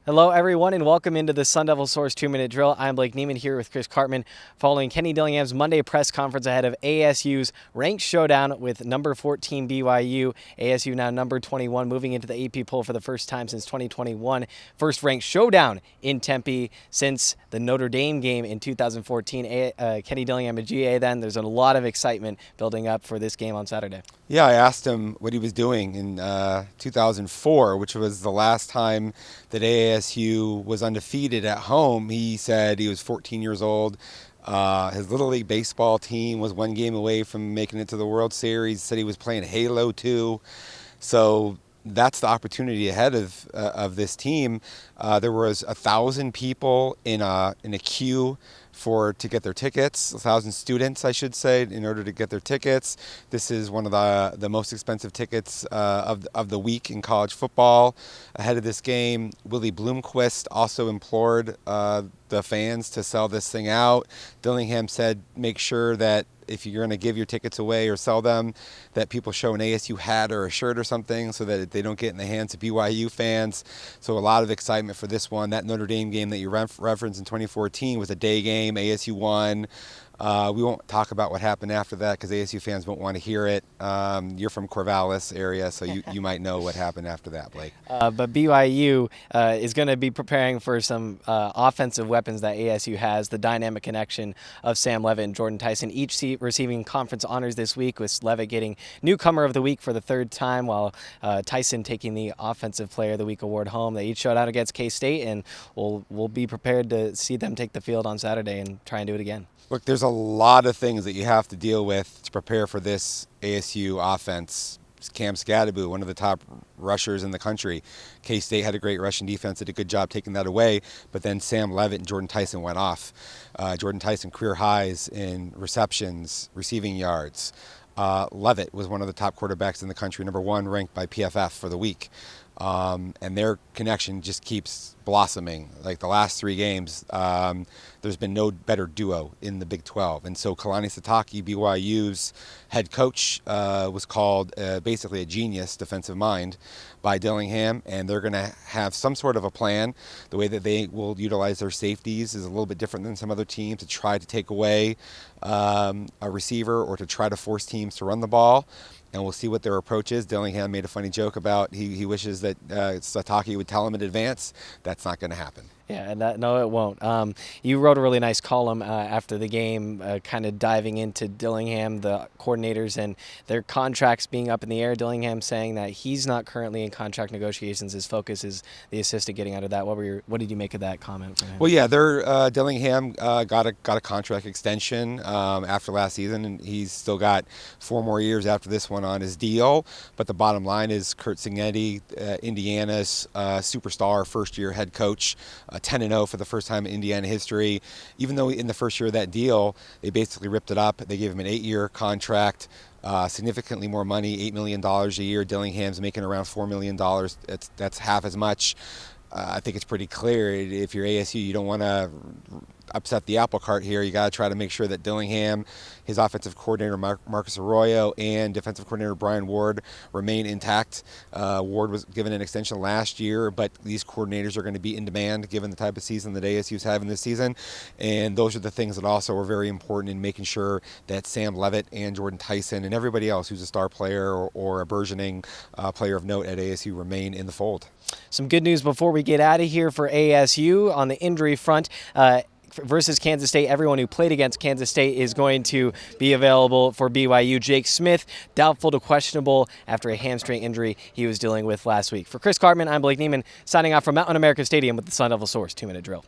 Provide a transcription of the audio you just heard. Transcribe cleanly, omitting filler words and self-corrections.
Hello, everyone, and welcome into the Sun Devil Source 2-Minute Drill. I'm Blake Neiman here with Chris Cartman following Kenny Dillingham's Monday press conference ahead of ASU's ranked showdown with number 14 BYU. ASU now number 21, moving into the AP poll for the first time since 2021. First ranked showdown in Tempe since the Notre Dame game in 2014. Kenny Dillingham a GA then. There's a lot of excitement building up for this game on Saturday. Yeah, I asked him what he was doing in 2004, which was the last time that ASU was undefeated at home. He said he was 14 years old. His Little League baseball team was one game away from making it to the World Series. Said he was playing Halo 2. So that's the opportunity ahead of this team. There was 1,000 people in a queue to get their tickets, 1,000 students, I should say, in order to get their tickets. This is one of the most expensive tickets of the week in college football. Ahead of this game, Willie Bloomquist also implored the fans to sell this thing out. Dillingham said, make sure that if you're going to give your tickets away or sell them, that people show an ASU hat or a shirt or something so that they don't get in the hands of BYU fans. So a lot of excitement for this one. That Notre Dame game that you referenced in 2014 was a day game. ASU won. We won't talk about what happened after that because ASU fans won't want to hear it. You're from Corvallis area, so you might know what happened after that, Blake. But BYU is going to be preparing for some offensive weapons that ASU has. The dynamic connection of Sam Leavitt and Jordan Tyson, each receiving conference honors this week, with Leavitt getting Newcomer of the Week for the third time, while Tyson taking the Offensive Player of the Week award home. They each showed out against K-State, and we'll be prepared to see them take the field on Saturday and try and do it again. Look, there's a lot of things that you have to deal with to prepare for this ASU offense. Cam Scadaboo, one of the top rushers in the country. K-State had a great rushing defense, did a good job taking that away, but then Sam Leavitt and Jordan Tyson went off. Jordan Tyson career highs in receptions, receiving yards. Leavitt was one of the top quarterbacks in the country, number one ranked by PFF for the week. And their connection just keeps blossoming. Like the last three games, there's been no better duo in the Big 12. And so Kalani Sitake, BYU's head coach, was called basically a genius defensive mind by Dillingham, and they're going to have some sort of a plan. The way that they will utilize their safeties is a little bit different than some other teams to try to take away a receiver or to try to force teams to run the ball. And we'll see what their approach is. Dillingham made a funny joke about he wishes that Sitake would tell him in advance. That's not going to happen. Yeah, no, it won't. You wrote a really nice column after the game, kind of diving into Dillingham, the coordinators, and their contracts being up in the air. Dillingham saying that he's not currently in contract negotiations. His focus is the assistant getting out of that. What did you make of that comment from him? Well, yeah, Dillingham got a contract extension after last season, and he's still got 4 more years after this one on his deal. But the bottom line is Kurt Cignetti, Indiana's superstar first-year head coach, 10-0 for the first time in Indiana history. Even though in the first year of that deal, they basically ripped it up. They gave him an 8-year contract, significantly more money, $8 million a year. Dillingham's making around $4 million. That's half as much. I think it's pretty clear if you're ASU, you don't want to upset the apple cart here. You got to try to make sure that Dillingham, his offensive coordinator Marcus Arroyo, and defensive coordinator Brian Ward remain intact. Ward was given an extension last year, but these coordinators are going to be in demand given the type of season that ASU is having this season. And those are the things that also are very important in making sure that Sam Leavitt and Jordan Tyson and everybody else who's a star player or a burgeoning player of note at ASU remain in the fold. Some good news before we get out of here for ASU on the injury front. Versus Kansas State, everyone who played against Kansas State is going to be available for BYU. Jake Smith, doubtful to questionable after a hamstring injury he was dealing with last week. For Chris Cartman, I'm Blake Neiman, signing off from Mountain America Stadium with the Sun Devil Source 2-Minute Drill.